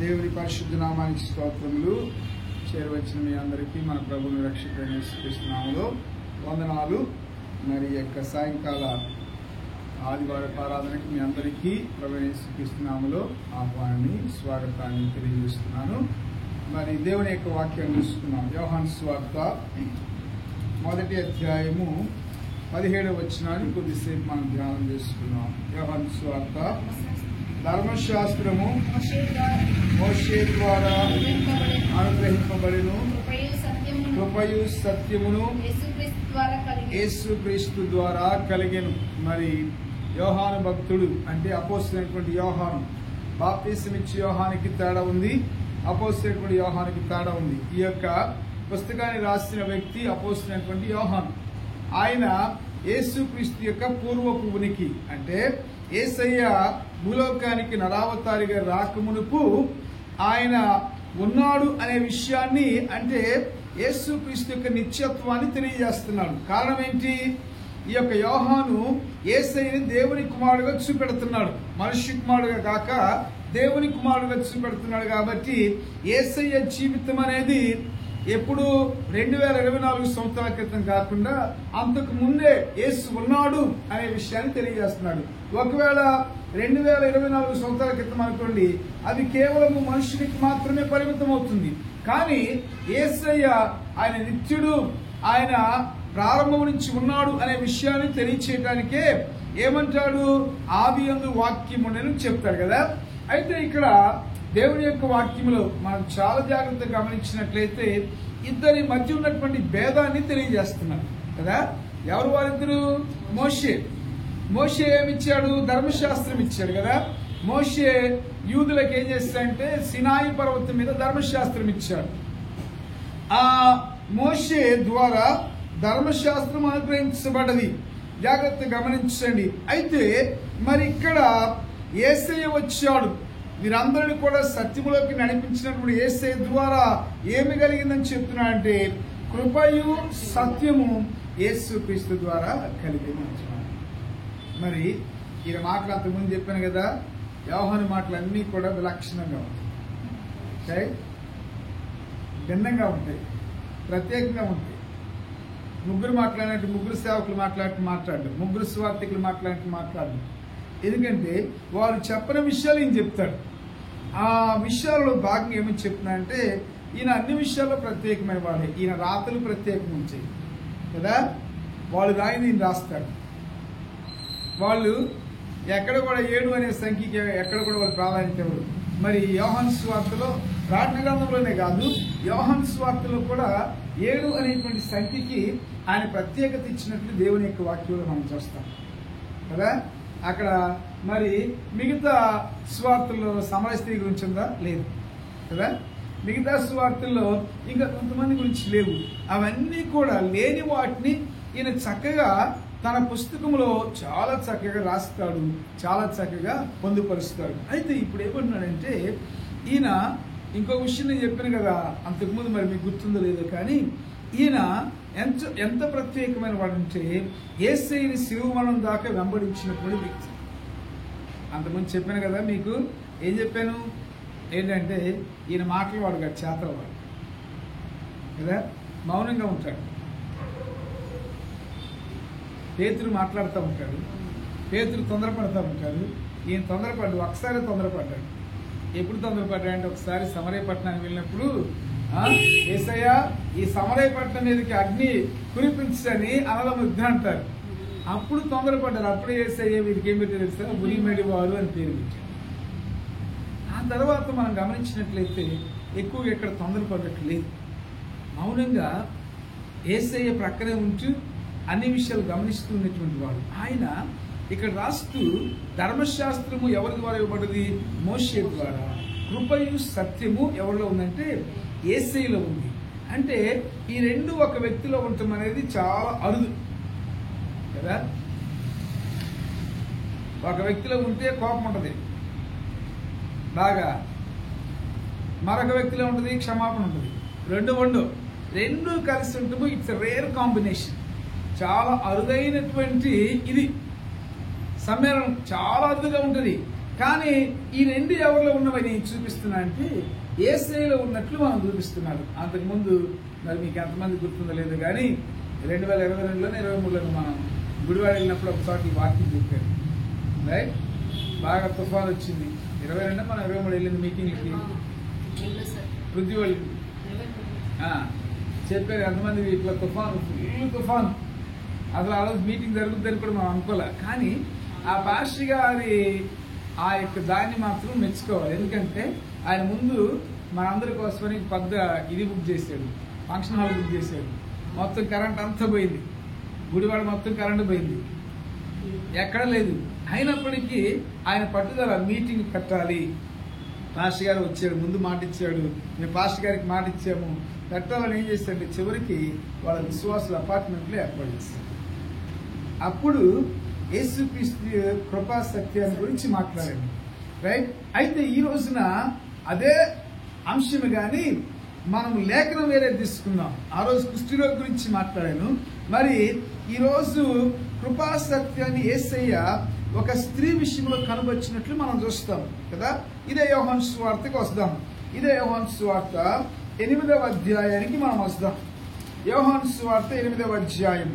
దేవుని పరిశుద్ధ నామానికి స్తోత్రములు. చేరవచ్చిన మీ అందరికీ మన ప్రభువుని రక్షకుడైన యేసుక్రీస్తు నామములో వందనాలు. మరి యొక్క సాయంకాల ఆదివార ఆరాధనకి మీ అందరికీ ప్రభువైన యేసుక్రీస్తు నామములో ఆహ్వానాన్ని స్వాగతాన్ని తెలియజేస్తున్నాను. మరి దేవుని యొక్క వాక్యాన్ని చూసుకున్నాం. యోహాను సువార్త 1వ అధ్యాయము 17వ వచనాన్ని కొద్దిసేపు మనం ధ్యానం చేసుకున్నాం. యోహాను సువార్త ధర్మశాస్త్రము మోషే ద్వారా అనుగ్రహింపబడెను, కృపయు సత్యమును యేసుక్రీస్తు ద్వారా కలిగెను. మరి యోహాను భక్తుడు అంటే అపోస్తలుడైనటువంటి యోహాను, బాప్తిసం ఇచ్చే యోహానికి తేడా ఉంది, అపోస్తలుడైనటువంటి యోహానికి తేడా ఉంది. ఈ యొక్క పుస్తకాన్ని రాసిన వ్యక్తి అపోస్తలుడైనటువంటి యోహాను. ఆయన యేసుక్రీస్తు యొక్క పూర్వపు ఉనికి అంటే యేసయ్య భూలోకానికి నరావతారిగా రాకమునుపు ఆయన ఉన్నాడు అనే విషయాన్ని, అంటే యేసుక్రీస్తు యొక్క నిత్యత్వాన్ని తెలియజేస్తున్నాడు. కారణం ఏంటి? ఈ యొక్క యోహాను యేసయ్యని దేవుని కుమారుడుగా చూపెడుతున్నాడు, మనుష్య కుమారుడుగా కాక దేవుని కుమారుడుగా చూపెడుతున్నాడు. కాబట్టి యేసయ్య జీవితం అనేది ఎప్పుడు 2024 సంవత్సరాల క్రితం కాకుండా అంతకు ముందే యేసు ఉన్నాడు అనే విషయాన్ని తెలియజేస్తున్నాడు. ఒకవేళ 2024 సంవత్సరాల క్రితం అనుకోండి, అది కేవలం మనుషునికి మాత్రమే పరిమితం అవుతుంది. కానీ యేసయ్య ఆయన నిత్యుడు, ఆయన ప్రారంభం నుంచి ఉన్నాడు అనే విషయాన్ని తెలియచేయడానికే ఏమంటాడు? ఆది యందు వాక్యము నేను చెప్తాడు కదా. అయితే ఇక్కడ దేవుని యొక్క వాక్యములో మనం చాలా జాగ్రత్తగా గమనించినట్లయితే ఇద్దరి మధ్య ఉన్నటువంటి భేదాన్ని తెలియజేస్తున్నారు కదా. ఎవరు వారిద్దరు? మోషే ఏమిచ్చాడు? ధర్మశాస్త్రం ఇచ్చాడు కదా. మోషే యూదులకు ఏం చేస్తాడంటే సినాయి పర్వతం మీద ధర్మశాస్త్రం ఇచ్చాడు. ఆ మోషే ద్వారా ధర్మశాస్త్రం అనుగ్రహించబడ్డది. జాగ్రత్తగా గమనించండి. అయితే మరి ఇక్కడ యేసయ్య వచ్చాడు, వీరందరినీ కూడా సత్యములోకి నడిపించినప్పుడు యేసయ్య ద్వారా ఏమి కలిగిందని చెప్తున్నాడంటే కృపయు సత్యము యేసుక్రీస్తు ద్వారా కలిగింది. మరి ఈయన మాటలు అంతకుముందు చెప్పాను కదా, యోహాను మాటలన్నీ కూడా విలక్షణంగా ఉంటాయి, భిన్నంగా ఉంటాయి, ప్రత్యేకంగా ఉంటాయి. ముగ్గురు మాట్లాడినట్టు ముగ్గురు సేవకులు మాట్లాడు, ముగ్గురు స్వార్థికులు మాట్లాడు. ఎందుకంటే వారు చెప్పని విషయాలు ఈయన చెప్తాడు. ఆ విషయాల్లో భాగంగా ఏమని చెప్తున్నాడంటే ఈయన అన్ని విషయాల్లో ప్రత్యేకమైన వాడే. ఈయన రాతలు ప్రత్యేకంగా ఉంటాయి కదా. వాళ్ళు రాయింది ఈయన రాస్తాడు. వాళ్ళు ఎక్కడ కూడా 7 అనే సంఖ్యకి ఎక్కడ కూడా వాళ్ళు ప్రాధాన్యత ఇవ్వరు. మరి యోహాను సువార్తలో, ప్రకటన గ్రంథంలోనే కాదు, యోహాను సువార్తలో కూడా 7 అనేటువంటి సంఖ్యకి ఆయన ప్రత్యేకత ఇచ్చినట్లు దేవుని యొక్క వాక్యంలో మనం చూస్తాం కదా. అక్కడ మరి మిగతా సువార్తల్లో సమరయ స్త్రీ గురించి ఉందా? లేదు కదా. మిగతా సువార్తల్లో ఇంకా కొంతమంది గురించి లేవు. అవన్నీ కూడా లేని వాటిని ఈయన చక్కగా తన పుస్తకంలో చాలా చక్కగా రాస్తాడు, చాలా చక్కగా పొందుపరుస్తాడు. అయితే ఇప్పుడు ఏమంటున్నాడంటే ఈయన ఇంకో విషయం నేను చెప్పాను కదా అంతకుముందు, మరి మీకు గుర్తుందో లేదో కానీ ఈయన ఎంత ప్రత్యేకమైన వాడంటే యేసయ్యని శిలువ మరణం దాకా వెంబడించినటువంటి వ్యక్తి. అంతకుముందు చెప్పాను కదా మీకు. ఏం చెప్పాను? ఏంటంటే ఈయన మాటలవాడు కాదు, చేతలవాడు కదా. మౌనంగా ఉంటాడు. పేతురు మాట్లాడుతూ ఉంటాడు, పేతురు తొందరపడుతూ ఉంటాడు. ఈయన తొందరపడ్డు, ఒకసారి తొందరపడ్డాడు. ఎప్పుడు తొందరపడ్డాడంటే ఒకసారి సమరయ పట్టణానికి వెళ్ళినప్పుడు, యేసయ్య ఈ సమరయ పట్టణం మీదకి అగ్ని కురిపించని అనలం యుద్ధం అంటారు. అప్పుడు తొందరపడ్డారు. అప్పుడే యేసయ్య వీరికి ఏం పెట్టారు తెలుసా? ఉరిమెడి వారు అని పేరు పెట్టారు. ఆ తర్వాత మనం గమనించినట్లయితే ఎక్కువగా ఎక్కడ తొందరపడ్డట్టు లేదు. మౌనంగా యేసయ్య ప్రక్కనే ఉంటూ అన్ని విషయాలు గమనిస్తూ ఉన్నటువంటి వాడు. ఆయన ఇక్కడ రాస్తూ ధర్మశాస్త్రము ఎవరి ద్వారా ఇవ్వబడ్డది? మోషే ద్వారా. కృపయు సత్యము ఎవరిలో ఉందంటే యేసయ్యలో ఉంది. అంటే ఈ రెండు ఒక వ్యక్తిలో ఉండటం అనేది చాలా అరుదు కదా. ఒక వ్యక్తిలో ఉంటే కోపం ఉంటుంది బాగా, మరొక వ్యక్తిలో ఉంటుంది క్షమాపణ ఉంటుంది. రెండు కలిసి ఉంటాము. It's rare combination. చాలా అరుదైనటువంటి ఇది సమ్మేళనం, చాలా అరుదుగా ఉంటుంది. కానీ ఈ రెండు ఎవరిలో ఉన్నవని చూపిస్తున్నా అంటే యేసయ్యలో ఉన్నట్లు మనం చూపిస్తున్నాడు. అంతకుముందు మరి మీకు ఎంతమంది గుర్తుందో లేదు కానీ 2022లోనే 23లోనే మనం గుడివాడ వెళ్ళినప్పుడు ఒకసారి ఈ వాక్యం చెప్పారు. రైట్, బాగా తుఫాన్ వచ్చింది. 22 మనం 23 వెళ్ళింది మీటింగ్కి పృథ్వీ వాళ్ళు చెప్పారు. ఎంతమంది ఇట్లా తుఫాను, ఫుల్ తుఫాను, అసలు ఆ రోజు మీటింగ్ జరుగుతుందని కూడా మనం అనుకోలే. కానీ ఆ పాస్టర్ గారి ఆ యొక్క దాన్ని మాత్రం మెచ్చుకోవాలి. ఎందుకంటే ఆయన ముందు మనందరి కోసమని పెద్ద ఇది బుక్ చేశాడు, ఫంక్షన్ హాల్ బుక్ చేశాడు. మొత్తం కరెంట్ అంతా పోయింది, గుడివాడ మొత్తం కరెంట్ పోయింది, ఎక్కడ లేదు. అయినప్పటికీ ఆయన పట్టుదల మీటింగ్ పెట్టాలి. పాస్టర్ గారు వచ్చాడు, ముందు మాట ఇచ్చాడు, మేము పాస్టర్ గారికి మాట ఇచ్చాము, పెట్టాలని ఏం చేశాడంటే చివరికి వాళ్ళ విశ్వాసుల అపార్ట్మెంట్లో ఏర్పాటు చేశారు. అప్పుడు యేసుక్రీస్తు కృపా సత్యాన్ని గురించి మాట్లాడాడు. రైట్, అయితే ఈ రోజున అదే అంశం కానీ మనం లేఖనం వేరే తీసుకుందాం. ఆ రోజు కుష్ఠరోగి గురించి మాట్లాడాను. మరి ఈ రోజు కృపా సత్యాన్ని యేసయ్య ఒక స్త్రీ విషయంలో కనబరిచినట్లు మనం చూస్తాం కదా. ఇదే యోహాను సువార్తకి వస్తాం. ఇదే యోహాను సువార్త 8వ అధ్యాయానికి మనం వస్తాం. యోహాను సువార్త 8వ అధ్యాయం.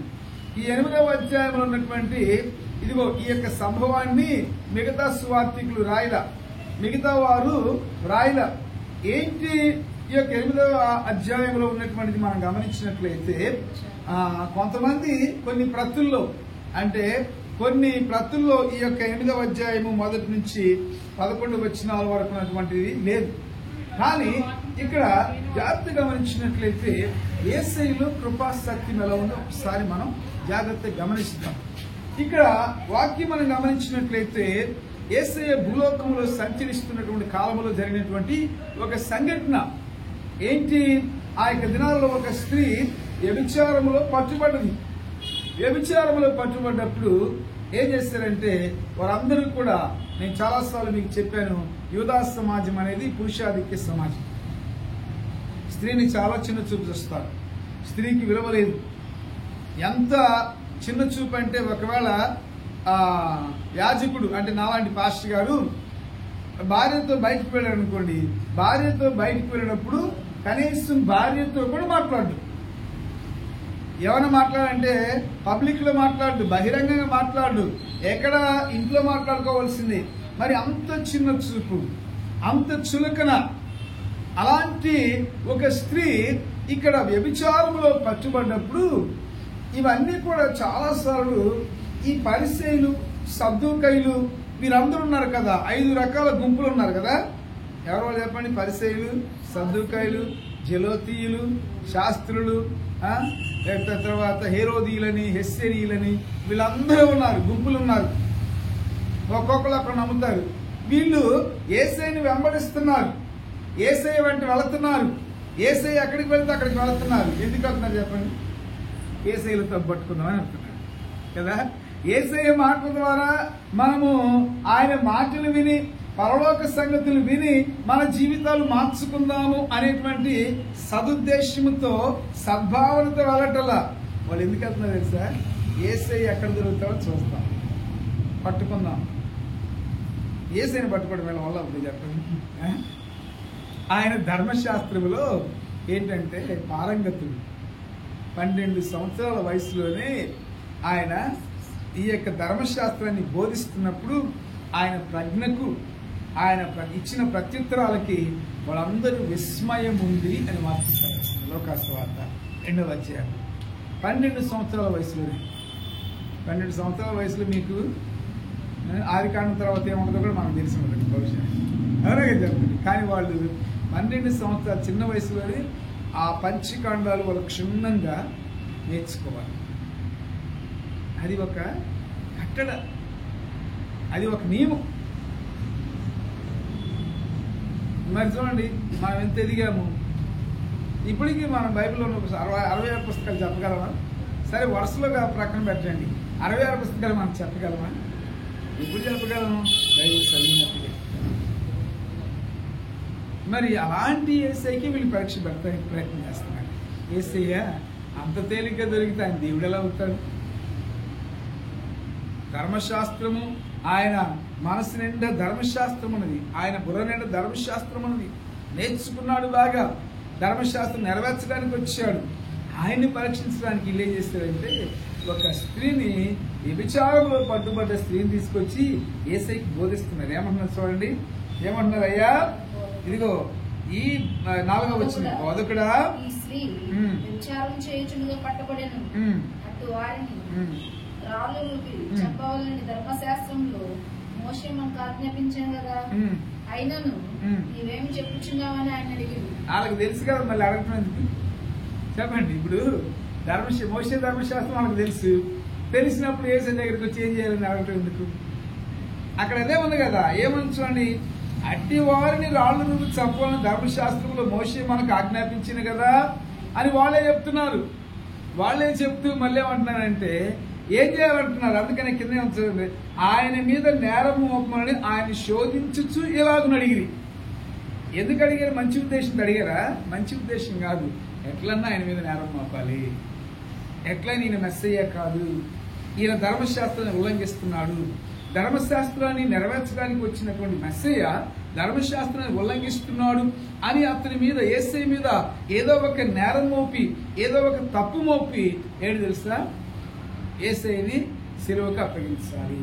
ఈ 8వ అధ్యాయంలో ఉన్నటువంటి ఇదిగో ఈ యొక్క సంభవాన్ని మిగతా సువార్తికులు రాయల, మిగతా వారు రాయల. ఏంటి ఈ యొక్క 8వ అధ్యాయంలో ఉన్నటువంటిది మనం గమనించినట్లయితే కొంతమంది కొన్ని ప్రతుల్లో ఈ యొక్క 8వ అధ్యాయము మొదటి నుంచి 11 వచనాల వరకు ఉన్నటువంటిది లేదు. కానీ ఇక్కడ జాగ్రత్త గమనించినట్లయితే యేసయ్యలో కృపా సత్యం ఎలా ఉందో ఒకసారి మనం జాగ్రత్తగా గమనిస్తాం. ఇక్కడ వాక్యం మనం గమనించినట్లయితే యేసయ్య భూలోకంలో సంచరిస్తున్నటువంటి కాలంలో జరిగినటువంటి ఒక సంఘటన ఏంటి? ఆ యొక్క దినాల్లో ఒక స్త్రీ వ్యభిచారములో పట్టుబడ్డది. వ్యభిచారములో పట్టుబడ్డప్పుడు ఏం చేస్తారంటే వారందరూ కూడా, నేను చాలాసార్లు మీకు చెప్పాను, యూదా సమాజం అనేది పురుషాధిక్య సమాజం. స్త్రీని చాలా చిన్న చూపు చూస్తారు, స్త్రీకి విలువ లేదు. ఎంత చిన్న చూపు అంటే ఒకవేళ యాజకుడు అంటే నాలాంటి పాస్టర్ గారు భార్యతో బయటకు వెళ్ళాడు అనుకోండి, భార్యతో బయటకు వెళ్ళినప్పుడు కనీసం భార్యతో కూడా మాట్లాడు. ఏమైనా మాట్లాడంటే పబ్లిక్ లో మాట్లాడు, బహిరంగంగా మాట్లాడు, ఎక్కడ ఇంట్లో మాట్లాడుకోవాల్సింది. మరి అంత చిన్న చూపు, అంత చులకన అలాంటి ఒక స్త్రీ ఇక్కడ వ్యభిచారంలో పట్టుబడ్డప్పుడు ఇవన్నీ కూడా చాలాసార్లు ఈ పరిసయ్యులు, సద్దూకయ్యులు వీరందరూ ఉన్నారు కదా, 5 రకాల గుంపులు ఉన్నారు కదా. ఎవరో చెప్పండి? పరిసయ్యులు, సద్దూకయ్యులు, జలోతీయులు, శాస్త్రులు, తర్వాత హేరోదీయులని, హెస్సేనీయులని వీళ్ళందరూ ఉన్నారు, గుంపులు ఉన్నారు. ఒక్కొక్కరు అక్కడ నమ్ముతారు. వీళ్ళు యేసయ్యని వెంబడిస్తున్నారు, యేసయ్య వెంట వెళుతున్నారు, యేసయ్య ఎక్కడికి వెళ్తే అక్కడికి వెళుతున్నారు. ఎందుకు వెళ్తున్నారు చెప్పండి? యేసయ్యలతో పట్టుకుందామని వెళ్తున్నారు కదా. యేసయ్య మాటల ద్వారా మనము ఆయన మాటలు విని, పరలోక సంగతులు విని మన జీవితాలు మార్చుకుందాము అనేటువంటి సదుద్దేశంతో, సద్భావనతో వెళ్ళటలా. వాళ్ళు ఎందుకు వెళ్తున్నారు తెలుసా? యేసయ్య ఎక్కడ దొరుకుతారో చూస్తాం, పట్టుకుందాం. యేసయ్యని పట్టుకోవడం వల్ల అవుతుంది చెప్పండి? ఆయన ధర్మశాస్త్రములో ఏంటంటే పారంగతుడు. 12 సంవత్సరాల వయసులోనే ఆయన ఈ యొక్క ధర్మశాస్త్రాన్ని బోధిస్తున్నప్పుడు ఆయన ప్రజ్ఞకు, ఆయన ఇచ్చిన ప్రత్యుత్తరాలకి వాళ్ళందరూ విస్మయం ఉంది అని మాట్లాడుతున్నారు. లోకాసువార్త 2వ అధ్యాయం. 12 సంవత్సరాల వయసులోనే. 12 సంవత్సరాల వయసులో మీకు ఆదికాండం తర్వాత ఏముంటుందో కూడా మనకు తెలిసి ఉంటుంది బహుశా, ఎవరైనా చెప్తుంది. కానీ వాళ్ళు 12 సంవత్సరాల చిన్న వయసులోనే ఆ పంచకాండాలు వాళ్ళు క్షుణ్ణంగా నేర్చుకోవాలి. అది ఒక కట్టడ, అది ఒక నియమం. మరి చూడండి మనం ఎంత ఎదిగాము. ఇప్పటికీ మనం బైబిల్లో 66 పుస్తకాలు చెప్పగలమా? సరే వరుసలో ప్రక్కన పెట్టండి, 66 పుస్తకాలు మనం చెప్పగలమా? ఎప్పుడు చెప్పగలము? బైబిల్ చదివినట్టుగా. మరి అలాంటి యేసయ్యకి వీళ్ళు పరీక్ష పెడతానికి ప్రయత్నం చేస్తున్నారు. యేసయ్య అంత తేలిగ్గా దొరికితే ఆయన దేవుడు ఎలా అవుతాడు? ధర్మశాస్త్రము ఆయన మనసు నిండా ధర్మశాస్త్రం ఉన్నది, ఆయన బుర్ర నిండా ధర్మశాస్త్రం ఉన్నది, నేర్చుకున్నాడు బాగా, ధర్మశాస్త్రం నెరవేర్చడానికి వచ్చాడు. ఆయన్ని పరీక్షించడానికి వీళ్ళు ఏం చేస్తారంటే ఒక స్త్రీని, వ్యభిచారంలో పట్టుబడ్డ స్త్రీని తీసుకొచ్చి యేసయ్యకి బోధిస్తున్నారు. ఏమంటున్నారు చూడండి, ఏమంటున్నారు, అయ్యా ఇదిగో ఈ 4వ వచనం, బోధకుడా ఈ స్త్రీ వ్యభిచారం చేయుచుండగా పట్టబడెను, అటు వారిని రాళ్ళు రూపి చెప్పవలని ధర్మశాస్త్రంలో మోషే మనకు ఆజ్ఞాపించాను కదా, అయినను నీవేమి చెప్పుచున్నావని ఆయన అడిగింది. వాళ్ళకి తెలుసు కదా, మళ్ళీ అడగటం చెప్పండి. ఇప్పుడు మోషే ధర్మశాస్త్రం వాళ్ళకి తెలుసు, తెలిసినప్పుడు యేసు దగ్గరికి వచ్చి ఏం చేయాలని అడగటం ఎందుకు? అక్కడ అదే ఉంది కదా, ఏమని చూడండి, అట్టి వారిని రాళ్ళు రూపి చంపాలని ధర్మశాస్త్రంలో మోషే మనకు ఆజ్ఞాపించింది కదా అని వాళ్ళే చెప్తున్నారు. వాళ్ళే చెప్తూ మళ్ళీ ఏమంటున్నారంటే ఏం చేయాలంటున్నారు. అందుకని కింద ఉంచండి, ఆయన మీద నేరం మోపమని ఆయన శోధించచ్చు ఎలాగని అడిగిరి. ఎందుకు అడిగారు? మంచి ఉద్దేశంతో అడిగారా? మంచి ఉద్దేశం కాదు, ఎట్లన్నా ఆయన మీద నేరం మోపాలి, ఎట్లా ఈయన మెస్సయ్య కాదు, ఈయన ధర్మశాస్త్రాన్ని ఉల్లంఘిస్తున్నాడు, ధర్మశాస్త్రాన్ని నెరవేర్చడానికి వచ్చినటువంటి మెస్సయ్య ధర్మశాస్త్రాన్ని ఉల్లంఘిస్తున్నాడు అని అతని మీద, యేసయ్య మీద ఏదో ఒక నేరం మోపి, ఏదో ఒక తప్పు మోపి ఏంటి తెలుసా, యేసయ్యని సిలువకు అప్పగించాలి.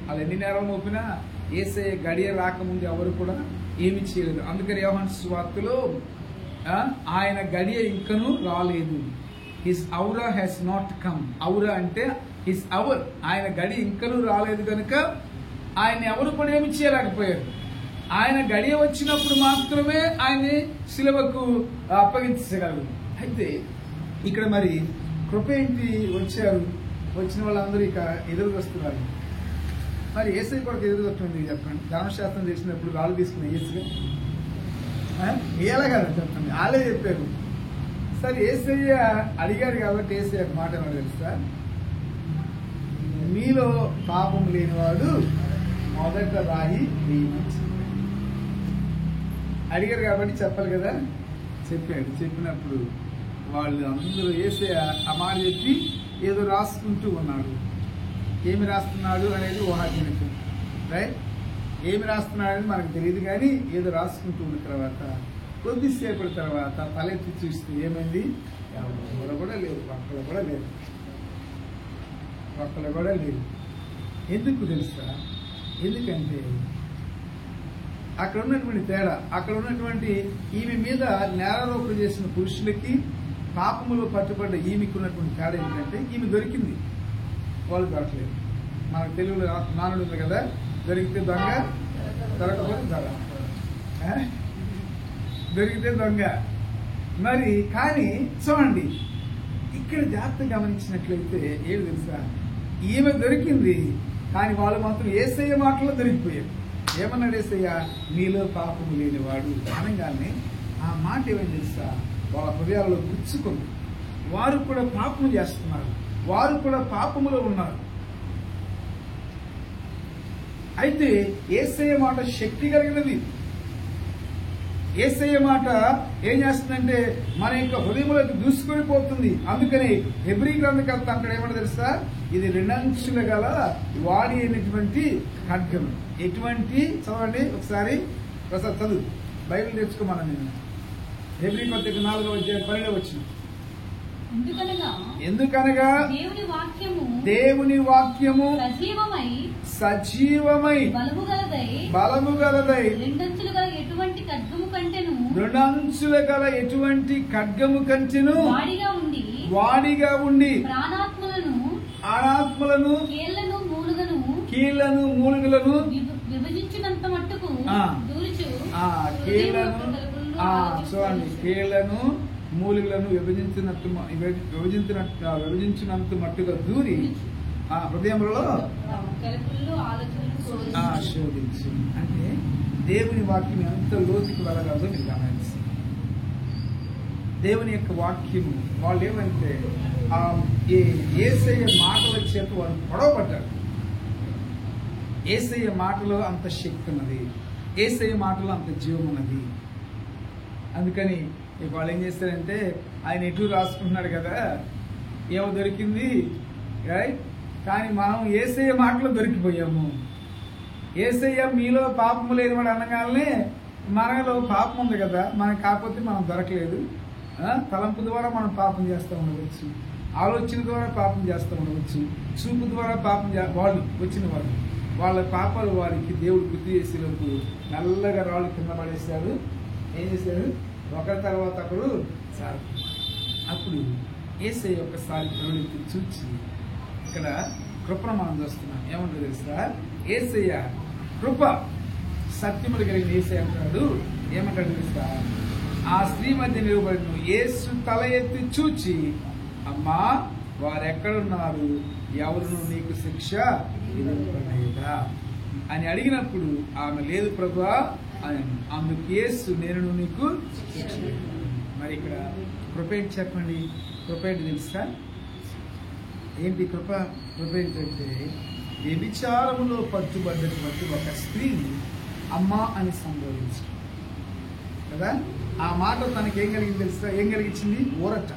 అలా ఎన్ని నేరం మోపినా యేసయ్య గడియ రాకముందు ఎవరు కూడా ఏమి చేయలేదు. అందుకని యోహాను సువార్తలో ఆయన గడియ ఇంకనూ రాలేదు, హిస్ ఔరా హ్యాస్ నాట్ కమ్. ఔరా అంటే హిస్ అవర్, ఆయన గడి ఇంకనూ రాలేదు కనుక ఆయన ఎవరు కూడా ఏమి చేయలేకపోయారు. ఆయన గడియ వచ్చినప్పుడు మాత్రమే ఆయన్ని సిలువకు అప్పగించగలరు. అయితే ఇక్కడ మరి కృప ఏంటి, వచ్చారు, వచ్చిన వాళ్ళందరూ ఇక ఎదురు వస్తున్నారు. మరి యేసయ్య కొరకు ఎదురు వస్తుంది చెప్పండి. ధర్మశాస్త్రం చేసినప్పుడు రాళ్ళు తీసుకున్న యేసుగా ఎలా కదా చెప్పండి, వాళ్ళే చెప్పారు. సరే యేసయ్య అడిగారు కాబట్టి యేసయ్య మాట ఏమో తెలుసా, మీలో పాపం లేనివాడు మొదట రాయి వేయమని అడిగారు కాబట్టి చెప్పాలి కదా, చెప్పాడు. చెప్పినప్పుడు వాళ్ళు అందరూ యేసయ్య ఆ మాట చెప్పి ఏదో రాసుకుంటూ ఉన్నాడు. ఏమి రాస్తున్నాడు అనేది ఊహాజనితం, రైట్? ఏమి రాస్తున్నాడని మనకు తెలియదు, కానీ ఏదో రాసుకుంటూ ఉన్న తర్వాత కొద్దిసేపటి తర్వాత తలెత్తి చూస్తే ఏమైంది, ఎవరు కూడా లేరు, ఒక్కలు కూడా లేరు, ఒక్కలు కూడా లేరు. ఎందుకు తెలుసా? ఎందుకంటే అక్కడ ఉన్నటువంటి తేడా, అక్కడ ఉన్నటువంటి ఈమె మీద నేరారోపణ చేసిన పురుషులకి, పాపములో పట్టుబడ్డ ఈమెకు ఉన్నటువంటి తేడా ఏంటంటే ఈమె దొరికింది, వాళ్ళు దొరకలేదు. మనకు తెలుగులో నానుడు ఉంది కదా, దొరికితే దొంగ, దొరకపోతే దొంగ, దొరికితే దొంగ. మరి కానీ చూడండి, ఇక్కడ జాగ్రత్త గమనించినట్లయితే ఏమి తెలుసా, ఈమె దొరికింది, కానీ వాళ్ళు మాత్రం యేసయ్య మాటలో దొరికిపోయారు. ఏమన్నాడు యేసయ్య, మీలో పాపము లేనివాడు అనగానే ఆ మాట ఏమని తెలుసా, వాళ్ళ హృదయాల్లో గుచ్చుకుంది. వారు కూడా పాపము చేస్తున్నారు, వారు కూడా పాపములో ఉన్నారు. అయితే యేసయ్య మాట శక్తి కలిగినది. యేసయ్య మాట ఏం చేస్తుందంటే మన యొక్క హృదయంలోకి దూసుకొని పోతుంది. అందుకని హెబ్రీ గ్రంథకర్త అక్కడ ఏమన్నా తెలుసా, ఇది 2 అంచులు గల వాడి అయినటువంటి ఖడ్గం. ఎటువంటి, చదవండి ఒకసారి, ప్రసాద్ చదువు, బైబిల్ తెచ్చుకోమన్నా నేను. హెబ్రీ పత్రిక 4వ అధ్యాయం 12వ వచనం. ఎందుకనగా దేవుని వాక్యము సజీవమై బలము గలదై 2 అంచుల గల ఎటువంటి ఖడ్గము కంటెను వాడిగా ఉండి అనాత్మలను కీళ్లను మూలుగలను విభజించినంత మట్టుకు చూడండి, కీళ్లను మూలికలను విభజించినంత మట్టుగా దూరి హృదయంలో శోధించు. అంటే దేవుని వాక్యం ఎంత లోతుకి వెళ్ళగలదో మీరు గమనించి, దేవుని యొక్క వాక్యము వాళ్ళు ఏమంటే యేసయ్య మాటల చేత వాళ్ళు గొడవపడ్డారు. యేసయ్య మాటలో అంత శక్తి ఉన్నది, యేసయ్య మాటలో అంత జీవం ఉన్నది. అందుకని వాళ్ళు ఏం చేస్తారంటే ఆయన ఎటు రాసుకుంటున్నాడు కదా, ఏమో దొరికింది, రైట్? కానీ మనం యేసయ్య మాటలో దొరికిపోయాము. యేసయ్య మీలో పాపము లేని వాడు అనగానే మనలో పాపం ఉంది కదా, మనకు కాకపోతే మనం దొరకలేదు. తలంపు ద్వారా మనం పాపం చేస్తూ ఉండవచ్చు, ఆలోచన ద్వారా పాపం చేస్తూ ఉండవచ్చు, చూపు ద్వారా పాపం వాళ్ళు వచ్చిన వాళ్ళు వాళ్ళ పాపాలు వారికి దేవుడు గుర్తు చేసేలోపు నల్లగా రాళ్ళు కింద పడేశాడు. ఏం చేశాడు? ఒకరి తర్వాత ఒకరు సార్. అప్పుడు యేసయ్య ఒక్కసారి కరుణెత్తి చూచి ఇక్కడ కృపను మనం చూస్తున్నాం. ఏమంటారు తెలుసా? యేసయ్య కృప సత్యములు కలిగిన యేసయ్య అంటాడు. ఏమంటాడు తెలుసా? ఆ స్త్రీ మధ్య నిలబడిన యేసు తల ఎత్తి చూచి, అమ్మా వారెక్కడున్నారు, ఎవరు నీకు శిక్ష విధింపలేదా అని అడిగినప్పుడు ఆమె లేదు ప్రభువా అని. అందుకు యేసు నేను నీకు శిక్ష విధింపను. మరి ఇక్కడ కృప ఏంటి చెప్పండి? కృప ఏంటి తెలుసా? ఏంటి కృప? కృప ఏంటంటే వ్యభిచారములో పట్టుబడ్డటువంటి ఒక స్త్రీని అమ్మా అని సంబోధించారు కదా. ఆ మాట తనకి ఏం కలిగింది తెలుసా? ఏం కలిగించింది? ఊరట.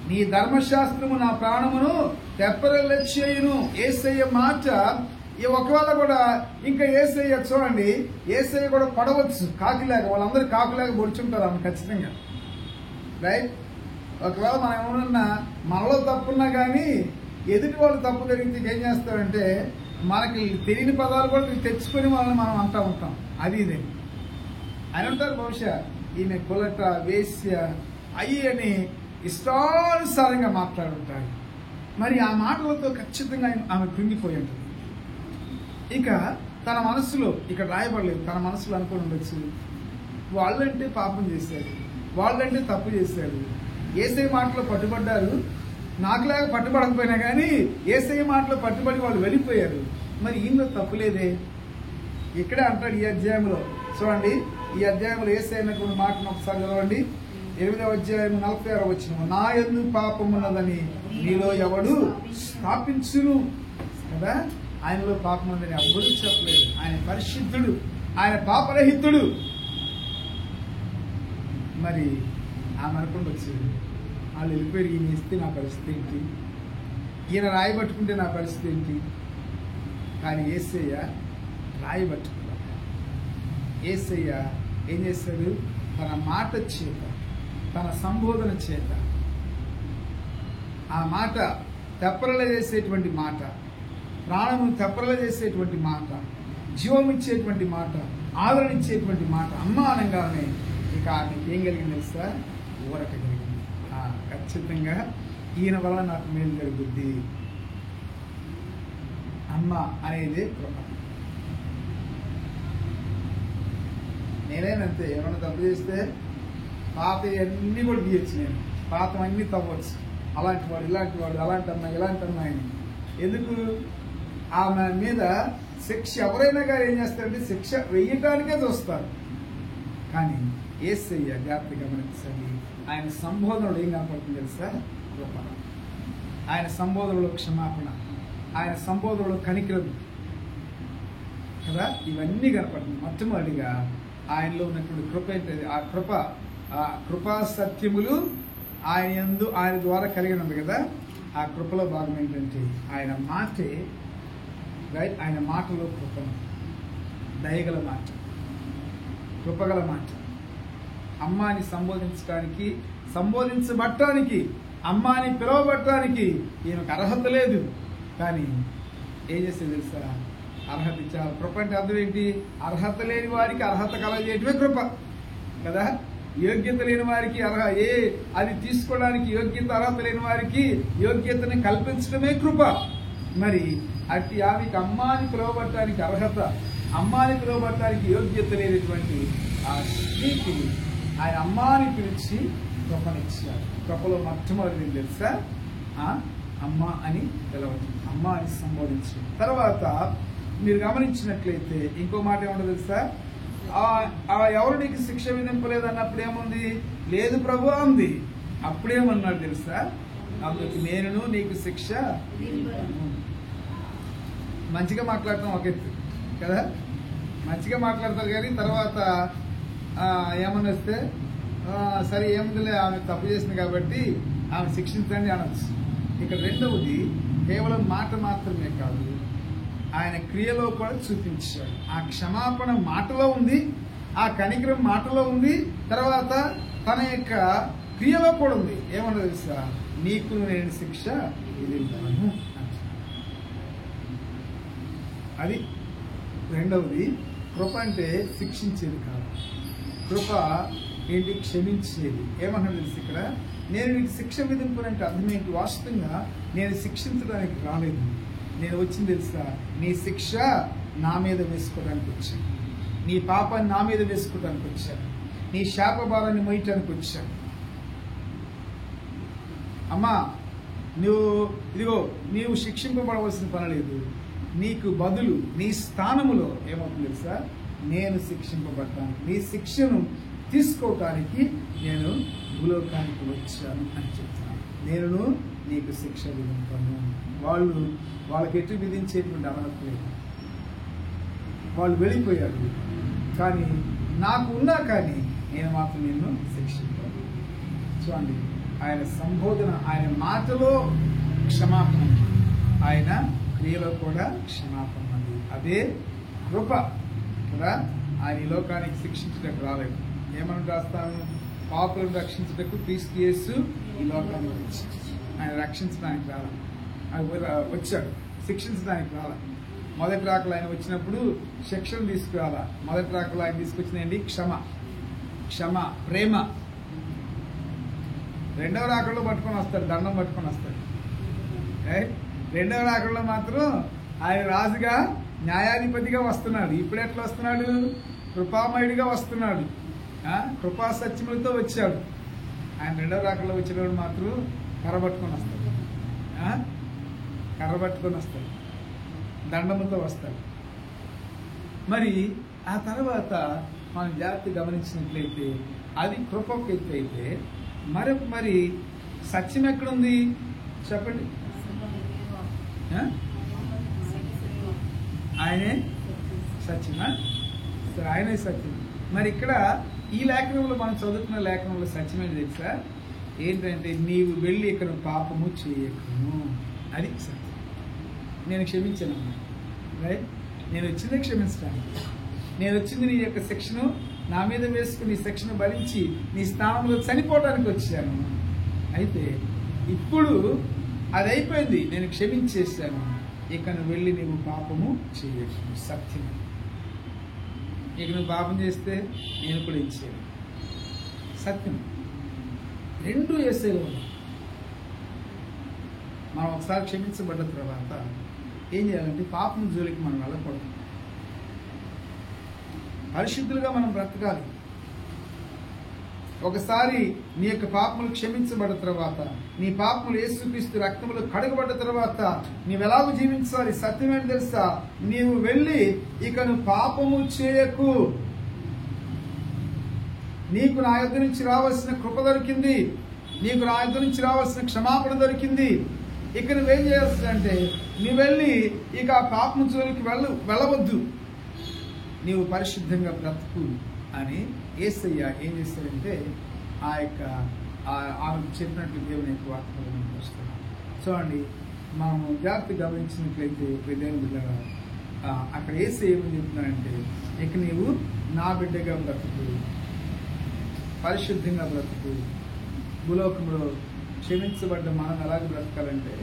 నీ ధర్మశాస్త్రము నా ప్రాణమును తెప్పరలెచ్చేయును. యేసయ్య మాట ఒకవేళ కూడా ఇంకా యేసయ్య చూడండి, యేసయ్య కూడా పడవచ్చు కాకిలాగా. వాళ్ళందరూ కాకులాగా పొడుచుంటారు ఆమె ఖచ్చితంగా, రైట్? ఒకవేళ మనం ఏమన్నా మనలో తప్పున్నా కానీ ఎదుటి వాళ్ళు తప్పు జరిగితే ఏం చేస్తారంటే మనకి తెలియని పదాలు కూడా తెచ్చుకొని వాళ్ళని మనం అంటూ ఉంటాం. అది ఇదే అని ఉంటారు. బహుశా ఈమె కులట, వేశ్య అయ్యి అని ఇష్టానుసారంగా మాట్లాడుంటారు. మరి ఆ మాటలతో ఖచ్చితంగా ఆమె కృంగిపోయి ఉంటుంది. ఇక తన మనసులో ఇక్కడ రాయబడలేదు, తన మనసులో అనుకుని ఉండొచ్చు, వాళ్ళంటే పాపం చేశారు, వాళ్ళంటే తప్పు చేశారు, యేసయ్య మాటలో పట్టుబడ్డారు, నాకులాగా పట్టుబడకపోయినా కానీ యేసయ్య మాటలో పట్టుబడి వాళ్ళు వెళ్ళిపోయారు, మరి ఈయనలో తప్పులేదే. ఇక్కడే అంటాడు ఈ అధ్యాయంలో. చూడండి, ఈ అధ్యాయంలో యేసయ్య కొన్ని మాటను ఒకసారి చదవండి. 8వ అధ్యాయం 46వ వచనం. నా యందు పాపమున్నదని నీలో ఎవడు స్థాపించును కదా. ఆయనలో పాపం ఉందని ఎవ్వరూ చెప్పలేదు. ఆయన పరిశుద్ధుడు, ఆయన పాపరహితుడు. మరి ఆమె అనుకుంటూ వచ్చేది, వాళ్ళు వెళ్ళిపోయి ఈయన ఇస్తే నా పరిస్థితి ఏంటి, ఈయన రాయబట్టుకుంటే నా పరిస్థితి ఏంటి. కానీ యేసయ్య రాయబట్టుకున్నాడు. యేసయ్య ఏం చేశాడు? తన మాట చేత, తన సంబోధన చేత, ఆ మాట తెప్పరల చేసేటువంటి మాట, ప్రాణమును తెప్పరల చేసేటువంటి మాట, జీవం ఇచ్చేటువంటి మాట, ఆదరణ ఇచ్చేటువంటి మాట అమ్మ అనగానే ఇక ఆమెకి ఏం కలిగింది తెలుసా? ఊరట కలిగింది. ఖచ్చితంగా ఈయన వల్ల నాకు మేలు జరుగుద్ది. అమ్మ అనేది కృప. నేనేనంతే, ఏమైనా తప్పు చేస్తే పాత అన్నీ కూడా తీయచ్చు, నేను పాత అన్నీ తవ్వచ్చు. అలాంటి వాడు, ఇలాంటి వాడు, అలాంటి అమ్మాయి, ఇలాంటి అమ్మాయిని ఎందుకు? ఆమె మీద శిక్ష ఎవరైనా కానీ ఏం చేస్తారంటే శిక్ష వేయటానికే చూస్తారు. కానీ యేసయ్య జాగ్రత్తగా గమనించండి, ఆయన సంబోధనలో ఏం కనపడుతుంది తెలుసా? కృప. ఆయన సంబోధనలో క్షమాపణ, ఆయన సంబోధనలో కనికరం కదా, ఇవన్నీ కనపడుతుంది. మొట్టమొదటిగా ఆయనలో ఉన్నటువంటి కృప ఏంటది? ఆ కృపా సత్యములు ఆయన యందు, ఆయన ద్వారా కలిగినది కదా. ఆ కృపలో భాగం ఏంటంటే ఆయన మాటే, రైట్? ఆయన మాటలో కృపను, దయగల మాట, కృపగల మాట. అమ్మాని సంబోధించడానికి, సంబోధించబట్టానికి, అమ్మాని పిలవబట్టడానికి ఈయనకు అర్హత లేదు. కానీ ఏం చేస్తే తెలుసా? అర్హత ఇచ్చారు. కృప అంటే అర్థం ఏంటి? అర్హత లేని వారికి అర్హత కలగజేయటమే కృప కదా. యోగ్యత లేని వారికి అది తీసుకోవడానికి యోగ్యత, అర్హత లేని వారికి యోగ్యతని కల్పించడమే కృప. మరి అట్టి ఆమెకి అమ్మాని పిలువబట్టడానికి అర్హత, అమ్మాని పిలువబట్టడానికి యోగ్యత లేనటువంటి ఆ స్త్రీకి ఆయన అమ్మాని పిలిచి కృపనిచ్చారు. కృపలో మొట్టమొదటి తెలుసా? అమ్మ అని పిలవటం, అమ్మ అని సంబోధించడం. తర్వాత మీరు గమనించినట్లయితే ఇంకో మాట ఏమంటో తెలుసా? ఎవరు నీకు శిక్ష విధింపలేదు అన్నప్పుడు ఏముంది? లేదు ప్రభు అంది. అప్పుడేమన్నాడు తెలుసా? అందుకు నేను నీకు శిక్ష. మంచిగా మాట్లాడటం ఒక ఎత్తు కదా, మంచిగా మాట్లాడతారు. కానీ తర్వాత ఏమని వస్తే సరే ఏముందిలే, ఆమె తప్పు చేసింది కాబట్టి ఆమె శిక్షించండి అనొచ్చు. ఇక్కడ రెండవది కేవలం మాట మాత్రమే కాదు, ఆయన క్రియలో కూడా చూపించాడు. ఆ క్షమాపణ మాటలో ఉంది, ఆ కనికరం మాటలో ఉంది, తర్వాత తన యొక్క క్రియలో కూడా ఉంది. ఏమన్నా తెలుసా? నీకు నేను శిక్ష విధించాను. అది రెండవది. కృప అంటే శిక్షించేది కాదు, కృప ఏంటి? క్షమించేది. ఏమన్నా తెలుసు ఇక్కడ? నేను నీకు శిక్ష విధింపునంటే అర్థం ఏంటి? వాస్తవంగా నేను శిక్షించడానికి రాలేదు. నేను వచ్చింది తెలుసా? నీ శిక్ష నా మీద వేసుకోవడానికి వచ్చాను, నీ పాపాన్ని నా మీద వేసుకోవడానికి వచ్చాను, నీ శాప భారాన్ని మోయటానికి వచ్చాను. అమ్మా నీవు శిక్షింపబడవలసిన పని లేదు. నీకు బదులు నీ స్థానములో ఏమవుతుంది తెలుసా? నేను శిక్షింపబడ్డాను, నీ శిక్షను తీసుకోవటానికి నేను భూలోకానికి వచ్చాను అని చెప్తాను. నేను నీకు శిక్ష విధింపను. వాళ్ళకి ఎటు విధించేటువంటి అర్హత లేదు, వాళ్ళు వెళ్ళిపోయారు. కానీ నాకు ఉన్నా కానీ నేను మాత్రం నిన్ను శిక్షించాను. చూడండి, ఆయన సంబోధన, ఆయన మాటలో క్షమాపణ, ఆయన క్రియలో కూడా క్షమాపణ ఉంది. అదే కృప కదా. ఆయన ఈ లోకానికి శిక్షించడానికి రాలేదు. ఏమని రాస్తాను? పాపులను రక్షించటకు క్రీస్తు యేసు ఈ లోకానికి వచ్చాడు. ఆయన రక్షించడానికి రాలేదు, ఆయన వచ్చాడు, శిక్షించడానికి రాలేదు. మొదటి రాకలు ఆయన వచ్చినప్పుడు శిక్షణ తీసుకురాలా. మొదటి రాకలు ఆయన తీసుకొచ్చినాయండి క్షమ, ప్రేమ. రెండవ రాకల్లో పట్టుకొని వస్తాడు, దండం పట్టుకొని వస్తాడు. రెండవ రాకల్లో మాత్రం ఆయన రాజుగా, న్యాయాధిపతిగా వస్తున్నాడు. ఇప్పుడు ఎట్లా వస్తున్నాడు? కృపామయుడిగా వస్తున్నాడు, కృపా సత్యములతో వచ్చాడు. ఆయన రెండవ రాకల్లో వచ్చినప్పుడు మాత్రం కర్ర పట్టుకొని వస్తాడు, దండముతో వస్తాడు. మరి ఆ తర్వాత మనం జాగ్రత్త గమనించినట్లయితే అది కృపకు ఎత్తు అయితే మరి సత్యం ఎక్కడుంది చెప్పండి? ఆయనే సత్యమా? సరే, ఆయనే సత్యం. మరి ఇక్కడ ఈ లేఖనంలో మనం చదువుకున్న లేఖనంలో సత్యమేంటి తెలుసా? ఏంటంటే నీవు వెళ్ళి ఇక్కడ పాపము చేయకును, అది సత్యం. నేను క్షమించాను, రైట్? నేను వచ్చింది క్షమించడానికి. నేను వచ్చింది నీ యొక్క శిక్షను నా మీద వేసుకుని నీ శిక్షను భరించి నీ స్థానంలో చనిపోవడానికి వచ్చాను. అయితే ఇప్పుడు అది అయిపోయింది, నేను క్షమించేశాను. ఇక నువ్వు వెళ్ళి నువ్వు పాపము చేయకు, సత్యం. ఇక నువ్వు పాపం చేస్తే నేను కూడా ఇచ్చేది సత్యం. రెండు వేసేలో మనం ఒకసారి క్షమించబడ్డ తర్వాత ఏం చేయాలంటే పాపం జోలికి మనం వెళ్ళకూడదు, పరిశుద్ధులుగా మనం బ్రతకాలి. ఒకసారి నీ యొక్క పాపములు క్షమించబడ్డ తర్వాత, నీ పాపములు యేసుక్రీస్తు రక్తములు కడగబడ్డ తర్వాత నీవెలాగూ జీవించాలి? సత్యమేంటి తెలుసా? నీవు వెళ్ళి ఇక నువ్వు పాపము చేయకు, నీకు నా యొద్ద నుంచి రావాల్సిన కృప దొరికింది, నీకు నా యొద్ద నుంచి రావాల్సిన క్షమాపణ దొరికింది. ఇక నువ్వేం చేయాల్సిందంటే నువ్వు వెళ్ళి ఇక ఆ పాపము జోలికి వెళ్ళవద్దు, నీవు పరిశుద్ధంగా బ్రతుకు అని యేసయ్య ఏం చేస్తాడంటే ఆమెకు చెప్పినట్లు దేవుని యొక్క వాక్యం వస్తున్నాం. చూడండి, మనము జాగ్రత్త గమనించినట్లయితే దేవుని బిడ్డగా అక్కడ యేసయ్య ఏమని చెప్తున్నాడంటే ఇక నీవు నా బిడ్డగా బ్రతుకు, పరిశుద్ధంగా బ్రతుకు. భూలోకంలో క్షమించబడ్డ మనం ఎలాగ బ్రతకాలంటే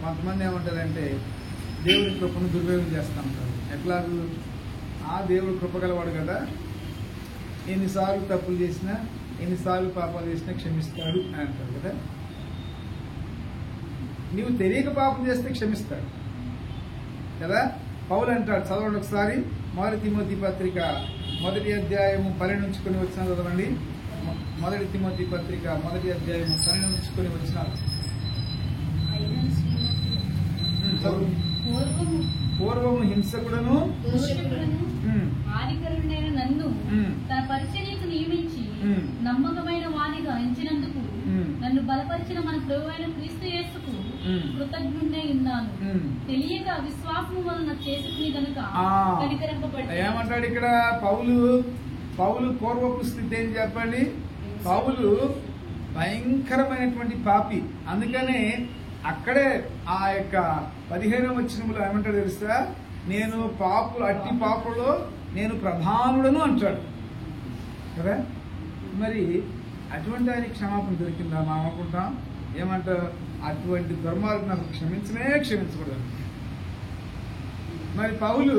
కొంతమంది ఏమంటారంటే దేవుడి కృపను దుర్వ్యయం చేస్తూ ఉంటారు. ఎట్లాగూ దేవుడు కృపగలవాడు కదా, ఎన్నిసార్లు తప్పులు చేసినా ఎన్నిసార్లు పాపాలు చేసినా క్షమిస్తాడు అని అంటారు కదా. నీవు తెలియక పాపం చేస్తే క్షమిస్తాడు కదా. పౌలు అంటాడు, చదవండి ఒకసారి, 1 తిమోతి పత్రిక 1వ అధ్యాయము 12 నుంచి వచ్చిన చదవండి. 1 తిమోతి పత్రిక 1వ అధ్యాయము 12 నుంచి వచ్చినారు. పూర్వము హింసకుడను హానికరుడైన నన్ను తన పరిచర్యకు నియమించి నమ్మకమైన వానిగా ఎంచినందుకు నన్ను బలపరిచిన మన ప్రభువైన క్రీస్తు యేసుకు కృతజ్ఞుడై ఉన్నాను. తెలియక విశ్వాసము వలన చేసుకుని గనుక కనికరింపబడ్డాను. ఏమంటాడు ఇక్కడ పౌలు పూర్వపు స్థితి ఏం చెప్పండి? పౌలు భయంకరమైనటువంటి పాపి. అందుకనే అక్కడే ఆ యొక్క 15వ వచనంలో ఏమంటాడు తెలుసా? నేను అట్టి పాపులో నేను ప్రధానుడను అంటాడు కదా. మరి అటువంటి ఆయన క్షమాపణ దొరికిందా మనం అనుకుంటాం. ఏమంటారు? అటువంటి దుర్మార్గం నాకు క్షమించకూడదు. మరి పౌలు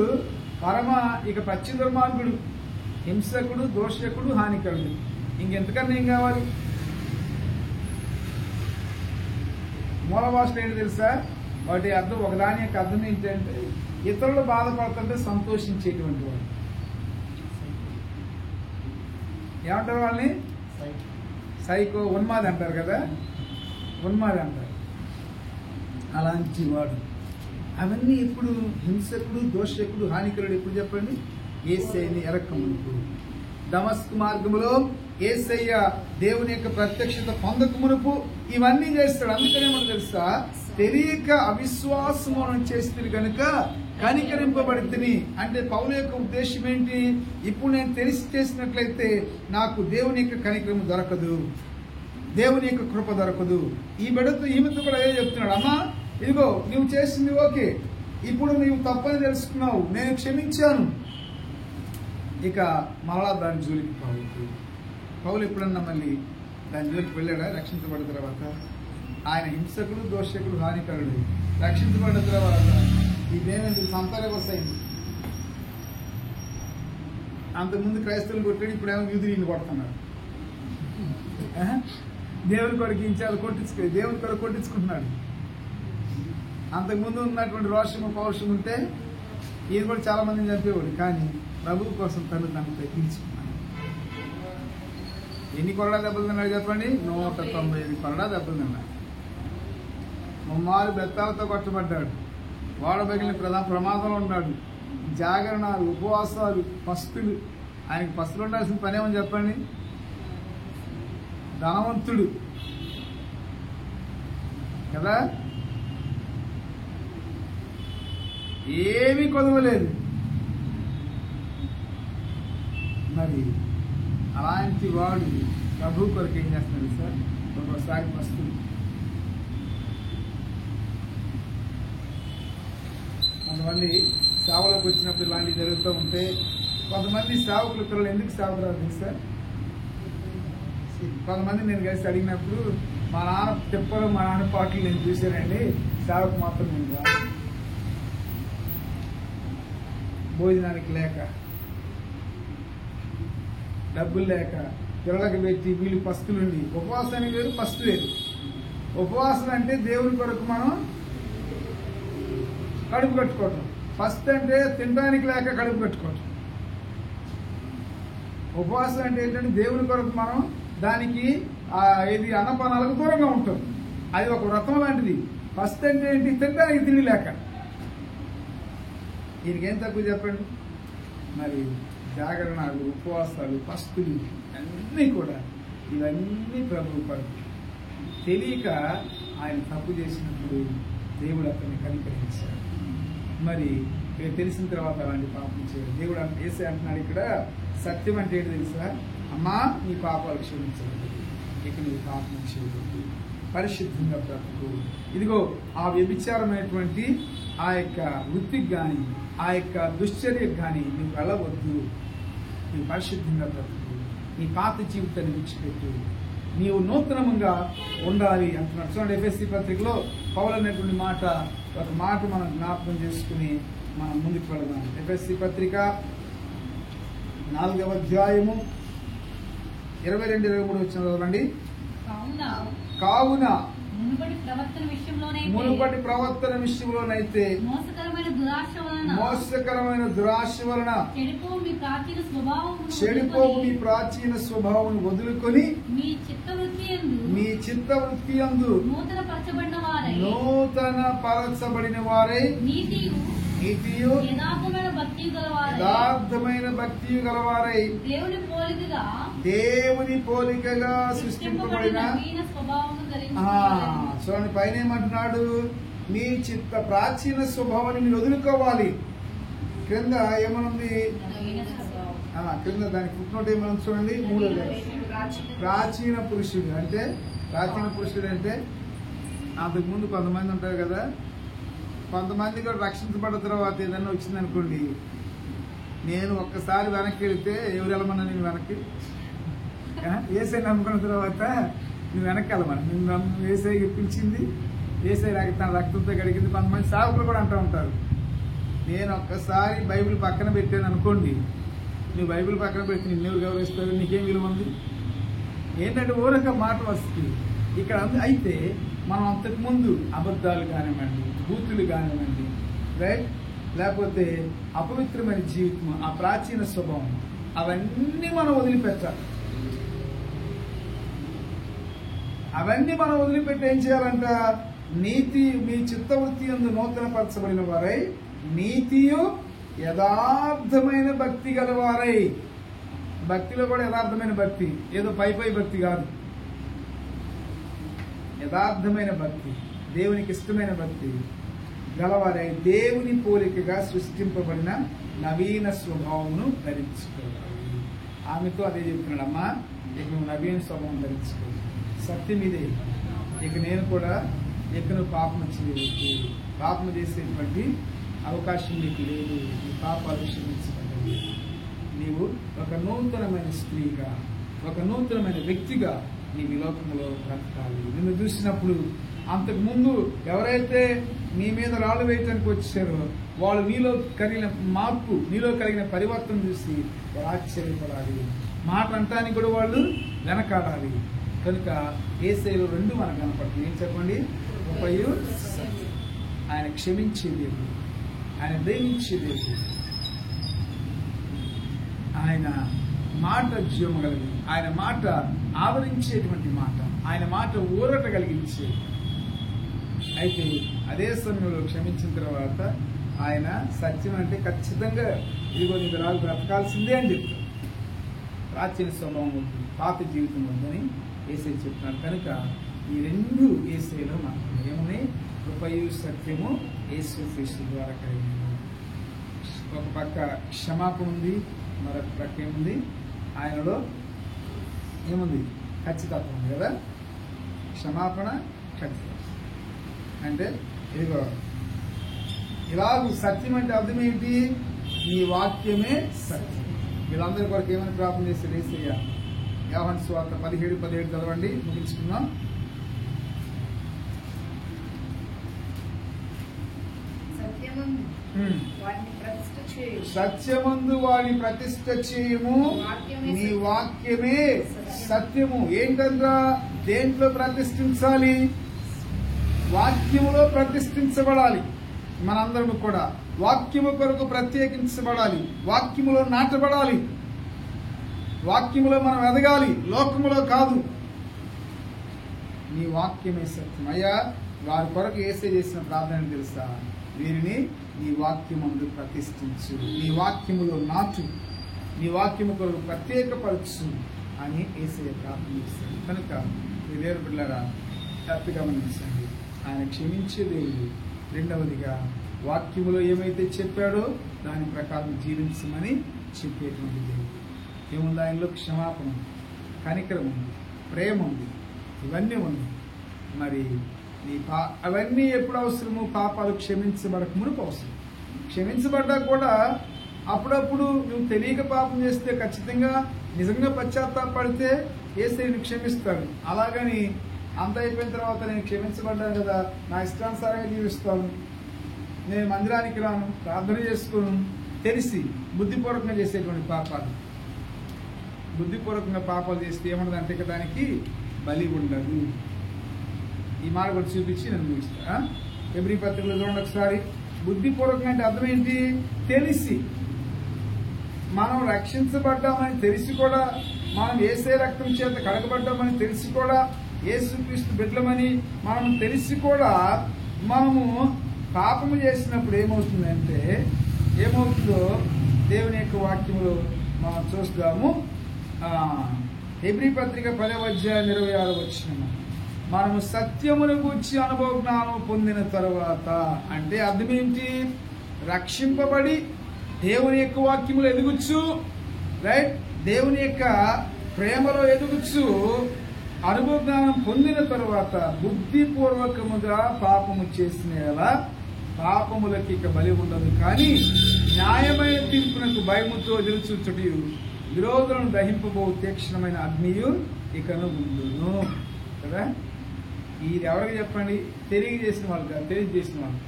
ఇక పచ్చి దుర్మార్గుడు, హింసకుడు, దోషకుడు, హానికరుడు. ఇంకెంతకన్నా ఏం కావాలి? మూల భాషలో ఏంటి తెలుసా? వాటి అర్థం, ఒకదాని యొక్క అర్థం ఏంటంటే ఇతరులు బాధపడుతుంటే సంతోషించేటువంటి వాడు. ఏమంటారు వాళ్ళని? సైకో, ఉన్మాది అంటారు కదా, ఉన్మాది అంటారు. అలాంటి వాడు. అవన్నీ ఎప్పుడు? హింసకుడు, దోషకుడు, హానికరుడు ఎప్పుడు చెప్పండి? యేసయ్యని ఎరక్కమునుపు, దమస్కు మార్గములో యేసయ్య దేవుని యొక్క ప్రత్యక్షత పొందక మునుపు ఇవన్నీ చేస్తాడు. అందుకనే మనకు తెలుసా, తెలియక అవిశ్వాసము చేస్తుంది కనుక కనికరింపబడితిని అంటే పౌలు యొక్క ఉద్దేశం ఏంటి? ఇప్పుడు నేను తెలిసి చేసినట్లయితే నాకు దేవుని యొక్క కనికరం దొరకదు, దేవుని యొక్క కృప దొరకదు. ఈమెతో కూడా అదే చెప్తున్నాడు. అమ్మా, ఇదిగో నువ్వు చేసింది ఓకే, ఇప్పుడు నువ్వు తప్పని తెలుసుకున్నావు, నేను క్షమించాను. ఇక మరలా దాని జోలికి పౌలు ఎప్పుడన్నా మళ్ళీ దాని జోలికి వెళ్ళాడా? రక్షించబడిన తర్వాత ఆయన హింసకుడు, దోషకుడు, హానికరుడు. రక్షించబడిన తర్వాత ఇదేమైంది? సంతాన వస్తాయింది. అంతకుముందు క్రైస్తవులు కొట్టాడు, ఇప్పుడేమో యూదులను కొడుతున్నాడు. దేవుని కొరకు ఇంచాలు దేవుని కొరకు కొట్టించుకుంటున్నాడు. అంతకుముందు ఉన్నటువంటి రోషము, పౌరుషం ఉంటే ఈయన కూడా చాలా మందిని చంపేవాడు. కానీ ప్రభువు కోసం తను తగ్గించుకున్నాడు. ఎన్ని కొరడా దెబ్బలు తిన్నాడు చెప్పండి? 195 కొరడా దెబ్బలు తిన్నాడు. ముమ్మారు బెత్తాలతో కొట్టబడ్డాడు. వాడబగిలిన ప్రమాదంలో ఉన్నాడు. జాగరణాలు, ఉపవాసాలు, పస్తులు. ఆయనకి పస్తులు ఉండాల్సిన పనేమని చెప్పండి? ధనవంతుడు కదా, ఏమీ కొదవలేదు. మరి అలాంటి వాడు ప్రభు కొరకు ఏం చేస్తున్నాడు సార్? ఒక్కోసారి పస్తులు. కొంతమంది సేవలోకి వచ్చినప్పుడు ఇలాంటివి జరుగుతూ ఉంటే కొంతమంది సేవకులు పిల్లలు ఎందుకు సేవకురాలు తెలుసా? కొంతమంది నేను కలిసి అడిగినప్పుడు మా నాన్న తిప్పలు, మా నాన్న పాటలు నేను చూశానండి, సేవకు మాత్రం నేను రాను. భోజనానికి లేక, డబ్బులు లేక, పిల్లలకు పెట్టి వీళ్ళు పస్తులుండి, ఉపవాసానికి వేరు, పస్తు వేరు. ఉపవాసం అంటే దేవుని కొరకు మనం కడుపు కట్టుకోవటం. ఫస్ట్ అంటే తినడానికి లేక కడుపు కట్టుకోవటం. ఉపవాసం అంటే ఏంటంటే దేవుని కొరకు మనం దానికి ఇది అన్నపానాలకు దూరంగా ఉంటాం. అది ఒక వ్రతం లాంటిది. ఫస్ట్ అంటే ఏంటి? తినడానికి తిండి లేక. దీనికేం తక్కువ చెప్పండి? మరి జాగరణాలు, ఉపవాసాలు, పస్తులు అన్నీ కూడా ఇవన్నీ ప్రభువు కొరకు. తెలియక ఆయన తప్పు చేసినప్పుడు దేవుడు అతన్ని కనికరించాడు. మరి తెలిసిన తర్వాత అలాంటి పాపం చేయడు. దేవుడు యేసే అంటున్నాడు ఇక్కడ, సత్యం అంటే ఏంటి తెలుసా? అమ్మా, నీ పాపాలు క్షమించలేదు, ఇక నీ పాపం చేయవద్దు, పరిశుద్ధంగా బ్రతుకు. ఇదిగో ఆ వ్యభిచారమైనటువంటి ఆ యొక్క వృత్తికి కానీ, ఆ యొక్క దుశ్చర్యకు కానీ నువ్వు వెళ్ళవద్దు, నువ్వు పరిశుద్ధంగా బ్రతుకు, నీ పాత జీవితాన్ని విడిచిపెట్టు, నీవు నూతనంగా ఉండాలి అంటున్నాడు. చూడండి, ఎఫెసీ పత్రికలో పౌలు అనేటువంటి ఒక మాట మనం జ్ఞాపకం చేసుకుని మనం ముందుకు వెళదాం. ఎఫెసీ పత్రిక 4వ అధ్యాయము 22-23 వచ్చిన చదవండి. కావున మునుపటి ప్రవర్తన విషయంలోనైతే మోసకరమైన దురాశ వలన చెడిపోవు మీ ప్రాచీన స్వభావం వదులుకొని మీ చిత్తవృత్తి యందు నూతన పరచబడిన వారై నీతియు యథార్థమైన భక్తియు గలవారై దేవుని పోలికగా సృష్టింపబడిన. చూడండి, పైన ఏమంటున్నాడు? మీ ప్రాచీన స్వభావాన్ని మీరు వదులుకోవాలి. క్రింద ఏమనుంది? క్రింద దానికి ఫుట్నోట్ ఏమన్నా చూడండి, 3 ప్రాచీన పురుషుడు అంటే అంతకుముందు కొంతమంది ఉంటారు కదా, కొంతమంది కూడా రక్షించబడిన తర్వాత ఏదన్నా వచ్చిందనుకోండి, నేను ఒక్కసారి వెనక్కి వెళితే ఎవరు వెళ్ళమన్నా నేను వెనక్కి, ఏసై నమ్ముకున్న తర్వాత నువ్వు వెనక్కి వెళ్ళమని నేను ఏసై ఇప్పించింది, ఏసై తన రక్తంతో గడిగింది. కొంతమంది సేవకులు కూడా అంటూ ఉంటారు, నేను ఒక్కసారి బైబిల్ పక్కన పెట్టాను అనుకోండి, నువ్వు బైబిల్ పక్కన పెట్టి నిన్నెవరు గౌరవిస్తారు, నీకేం విలువ ఉంది? ఏంటంటే ఊరక మాట వస్తుంది ఇక్కడ. అయితే మనం అంతకుముందు అబద్ధాలు కానివ్వండి, బూతులు కానివ్వండి, రైట్, లేకపోతే అపవిత్రమైన జీవితం, ఆ ప్రాచీన స్వభావం, అవన్నీ మనం వదిలిపెట్టాలి. అవన్నీ మనం వదిలిపెట్టి ఏం చేయాలంట? నీతి మీ చిత్తవృత్తి యందు నూతనపరచబడిన వారై నీతియు యథార్థమైన భక్తి గలవారై. భక్తిలో కూడా యథార్థమైన భక్తి, ఏదో పై భక్తి కాదు. యథార్థమైన భక్తి, దేవునికి ఇష్టమైన భక్తి గలవారై దేవుని పోలికగా సృష్టింపబడిన నవీన స్వభావమును ధరించుకోవాలి. ఆమెతో అదే చెప్తున్నాడమ్మా, ఇక నువ్వు నవీన స్వభావం ధరించుకోవాలి. సత్యం ఇదే. ఇక నేను కూడా ఇక నువ్వు పాపం చేసేటువంటి అవకాశం నీకు లేదు. నీ పాపాలు క్షమించబడ్డాయి. నీవు ఒక నూతనమైన స్త్రీగా, ఒక నూతనమైన వ్యక్తిగా నీ లోకంలో బ్రతకాలి. నిన్ను చూసినప్పుడు అంతకుముందు ఎవరైతే నీ మీద రాళ్ళు వేయటానికి వచ్చారో వాళ్ళు నీలో కలిగిన మార్పు, నీలో కలిగిన పరివర్తన చూసి ఆశ్చర్యపడాలి. మాట అంటానికి కూడా వాళ్ళు వెనకాడాలి. కనుక యేసయ్యలో రెండు మనకు కనపడుతుంది. ఏం చెప్పండి? కృపయు సత్యం. ఆయన క్షమించే దేవుడు, ఆయన ప్రేమించే దేవుడు, ఆయన మాట జీవము కలిగి, ఆయన మాట ఆవరించేటువంటి మాట, ఆయన మాట ఊరట కలిగించే. అయితే అదే సమయంలో క్షమించిన తర్వాత ఆయన సత్యం అంటే ఖచ్చితంగా ఇదిగో నీకు రాదు బ్రతకాల్సిందే అని చెప్తాడు. ప్రాచీన స్వభావం వద్దు, పాత జీవితం వద్దని యేసయ్య చెప్తున్నాడు. కనుక ఈ రెండు యేసయ్యలో మనకు ఏమున్నాయి? కృపయు సత్యము యేసుక్రీస్తు ద్వారా కలిగింది. ఒక పక్క క్షమాపణ ఉంది, మరొక పక్క ఏముంది? ఆయనలో ఏముంది? ఖచ్చితత్వం ఉంది కదా. క్షమాపణ, ఖచ్చితం అంటే ఇదిగో ఇలాగూ సత్యం అంటే అర్థం ఏంటి? నీ వాక్యమే సత్యం. వీళ్ళందరి కొరకు ఏమైనా ప్రార్థన చేశాడు యేసయ్య? యోహాను సువార్త 17:17 చదవండి, ముగించుకుందాం. సత్యమందు వాడిని ప్రతిష్ఠ చేయము, నీ వాక్యమే సత్యము. ఏంటంటే దేంట్లో ప్రతిష్ఠించాలి? వాక్యములో ప్రతిష్ఠించబడాలి. మనందరము కూడా వాక్యము కొరకు ప్రత్యేకించబడాలి, వాక్యములో నాటబడాలి, వాక్యములో మనం ఎదగాలి, లోకములో కాదు. నీ వాక్యమే సత్యం. అయ్యా, వారి కొరకు యేసయ్య చేసిన ప్రార్థన తెలుసా? వీరిని నీ వాక్యమందు ప్రతిష్ఠించు, నీ వాక్యములో నాటు, నీ వాక్యము కొరకు ప్రత్యేకపరచు అని యేసయ్య ప్రార్థన చేశాడు. కనుక ఈ దేవుని బిడ్డలారా హ్యాపీగా గమనించండి, ఆయన క్షమించే దేవుడు. రెండవదిగా వాక్యములో ఏమైతే చెప్పాడో దాని ప్రకారం జీవించమని చెప్పేటువంటి దేవుడు. ఏముంది? ఆయనలో క్షమాపణ ఉంది, కనికరం ఉంది, ప్రేమ ఉంది, ఇవన్నీ ఉంది. మరి నీ అవన్నీ ఎప్పుడు అవసరము? పాపాలు క్షమించబడక మునుపు అవసరం. క్షమించబడ్డా కూడా అప్పుడప్పుడు నువ్వు తెలియక పాపం చేస్తే ఖచ్చితంగా నిజంగా పశ్చాత్తాపడితే యేసయ్య క్షమిస్తాడు. అలాగని అంత అయిపోయిన తర్వాత నేను క్షమించబడ్డాను కదా, నా ఇష్టానుసారంగా జీవిస్తాను, నేను మందిరానికి రాను, ప్రార్థన చేసుకోను, తెలిసి బుద్ధిపూర్వకంగా చేసేటువంటి పాపాలు. బుద్ధిపూర్వకంగా పాపాలు చేస్తే ఏమన్నదంటే దానికి బలి ఉండదు. ఈ మాట కూడా చూపించి నేను ముగిస్తా. ఎబ్రీ పత్రికలో చూడండి ఒకసారి. బుద్ధిపూర్వకంగా అంటే అర్థం ఏంటి? తెలిసి, మనం రక్షించబడ్డామని తెలిసి కూడా, మనం యేసయ్య రక్తం చేత కడగబడ్డామని తెలిసి కూడా, యేసుక్రీస్తు బిడ్డలమని మనం తెలిసి కూడా మనము పాపము చేసినప్పుడు ఏమవుతుందంటే, ఏమవుతుందో దేవుని యొక్క వాక్యములో మనం చూస్తాము. హెబ్రీ పత్రిక 10:26 మనము సత్యమును గూర్చి అనుభవ జ్ఞానం పొందిన తర్వాత అంటే అర్థం ఏంటి? రక్షింపబడి దేవుని యొక్క వాక్యములు ఎదుగుచ్చు, రైట్, దేవుని యొక్క ప్రేమలో ఎదుగుచ్చు, అనుభవ జ్ఞానం పొందిన తర్వాత బుద్ధిపూర్వకముగా పాపము చేసిన పాపములకి ఇక బలి ఉండదు. కానీ న్యాయమైన తీర్పునకు భయముతో ఎదురుచూచుటయు విరోధులను దహింపబో తీక్షణమైన అగ్నియు ఇకను ఉండును కదా. ఇది ఎవరికి చెప్పండి? తెలియజేసిన వాళ్ళు కాదు, తెలియజేసిన వాళ్ళు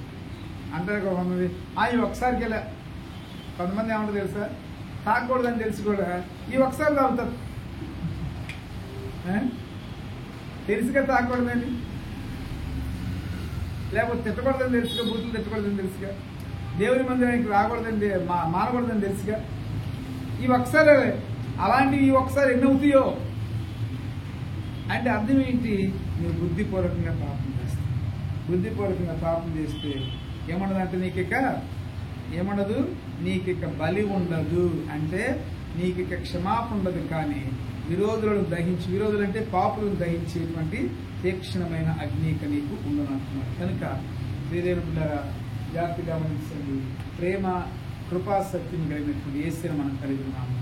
అంటారు కొంతమంది. ఈ ఒకసారికి వెళ్ళా, కొంతమంది ఏమంటారు తెలుసా, తాగకూడదని తెలిసి కూడా ఈ ఒకసారి తాగుతారు. తెలిసిగా తాగకూడదండి, లేకపోతే తిట్టకూడదని తెలుసుగా, బూతులు తిట్టకూడదని తెలుసుగా, దేవుని మందిరానికి రాకూడదని మానకూడదని తెలుసుగా. ఈ ఒకసారి అలాంటివి ఈ ఒకసారి ఎన్ని అవుతాయో అంటే అర్థం ఏంటి? నువ్వు బుద్ధిపూర్వకంగా పాపం చేస్తావు. బుద్ధిపూర్వకంగా పాపం చేస్తే ఏమన్నదంటే ఏమన్నదు, నీకిక బలి ఉండదు. అంటే నీకిక క్షమాపణ ఉండదు. కానీ విరోధులను దహించి, విరోధులు అంటే పాపులను దహించేటువంటి తీక్షణమైన అగ్నిక నీకు ఉండనంటున్నాడు. కనుక ప్రియదేవుల జాగ్రత్తగా గమనించండి. ప్రేమ కృపాశక్తిని కలిగినటువంటి యేసుని మనం కలిగి ఉన్నాము.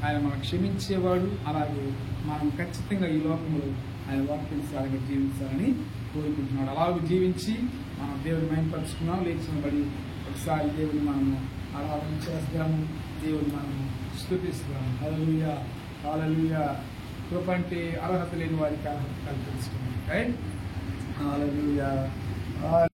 ఆయన మనం క్షమించేవాడు. అలాగే మనం ఖచ్చితంగా ఈ లోకంలో ఆయన వాక్యానుసారంగా జీవించాలని కోరుకుంటున్నాడు. అలాగే జీవించి మనం దేవుని మహిమపరుచుకున్నాం. లేచిన బడి ఒకసారి దేవుని మనము ఆరాధన చేస్తాము, దేవుని మనము స్తుతిస్తాము. హల్లెలూయా, హల్లెలూయా. కృప అంటే అర్హత లేని వారికి అర్హత కల్పిస్తున్నాం. రైట్? హల్లెలూయా.